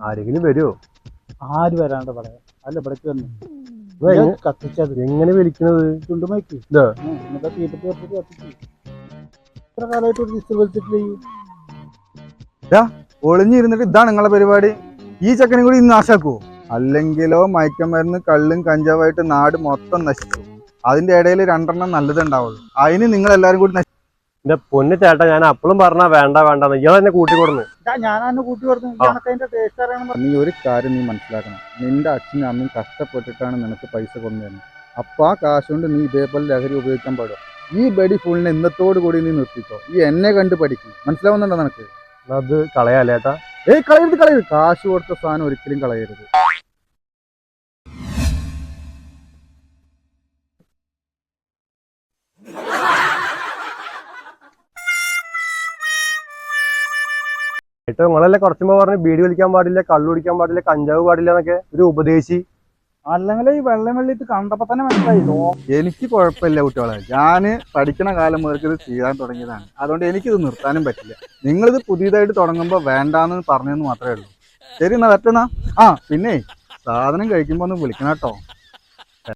ആരെങ്കിലും വരുമോ? ആര് വരാണ്ട് പറയാം. അല്ല ഇവിടേക്ക് വന്നു കത്തിച്ചത് എങ്ങനെ വലിക്കണത്? ചുണ്ടുമൈക്ക് ഇതാ എന്നിട്ട് തീപ്പെട്ടി കത്തിച്ച് കത്തിച്ചു. ഇത്ര കാലമായിട്ട് ഒരു ദിസ് വലിച്ചിട്ടില്ല. ഒളിഞ്ഞിരുന്നിട്ട് ഇതാണ് നിങ്ങളെ പരിപാടി. ഈ ചെക്കനും കൂടി ഇന്ന് നാശാക്കുവോ? അല്ലെങ്കിലോ മയക്കമരുന്ന് കള്ളും കഞ്ചാവായിട്ട് നാട് മൊത്തം നശിച്ചു. അതിന്റെ ഇടയിൽ 2 നല്ലതുണ്ടാവുള്ളൂ. അതിന് നിങ്ങൾ എല്ലാരും കൂടി എന്റെ പൊന്നു ചേട്ടാ, ഞാൻ അപ്പോഴും പറഞ്ഞാ വേണ്ട വേണ്ടെന്ന് ഇയാൾ എന്നെ കൂട്ടിക്കൊടുന്നു. ഞാനന്നെ കൂട്ടി കൊടുത്തു. അതിന്റെ ടേസ്റ്റ് അറിയണം. നീ ഒരു കാര്യം നീ മനസ്സിലാക്കണം. നിന്റെ അച്ഛനും അമ്മയും കഷ്ടപ്പെട്ടിട്ടാണ് നിനക്ക് പൈസ കൊണ്ടുവരുന്നത്. അപ്പൊ ആ കാശുകൊണ്ട് നീ ഇതേപോലെ ലഹരി ഉപയോഗിക്കാൻ പാടും. ഈ ബഡി ഫുള്ളിനെ ഇന്നത്തോടു കൂടി നീ നിർത്തിക്കോ. ഈ എന്നെ കണ്ട് പഠിക്കും. മനസ്സിലാവുന്നുണ്ടോ നിനക്ക്? അത് കളയാലേട്ടാ. കളയരുത്. കാശ് കൊടുത്ത സാധനം ഒരിക്കലും കളയരുത്. ഏട്ടോ നിങ്ങളല്ലേ കുറച്ചുമ്പോ പറഞ്ഞ് ബീഡി വലിക്കാൻ പാടില്ല, കള്ളു കുടിക്കാൻ പാടില്ല, കഞ്ചാവ് പാടില്ല എന്നൊക്കെ ഒരു ഉപദേശി. അല്ലെങ്കിൽ ഈ വെള്ളം വെള്ളിട്ട് കണ്ടപ്പോ തന്നെ മനസ്സിലായില്ലോ. എനിക്ക് കുഴപ്പമില്ല കുട്ടികളെ. ഞാൻ പഠിക്കണ കാലം മുതൽക്ക് ഇത് ചെയ്യാൻ തുടങ്ങിയതാണ്. അതുകൊണ്ട് എനിക്കിത് നിർത്താനും പറ്റില്ല. നിങ്ങളിത് പുതിയതായിട്ട് തുടങ്ങുമ്പോൾ വേണ്ടാന്ന് പറഞ്ഞതെന്ന് മാത്രമേ ഉള്ളൂ. ശരി എന്നാ പറ്റുന്ന. പിന്നെ സാധനം കഴിക്കുമ്പോ ഒന്ന് വിളിക്കണം കേട്ടോ.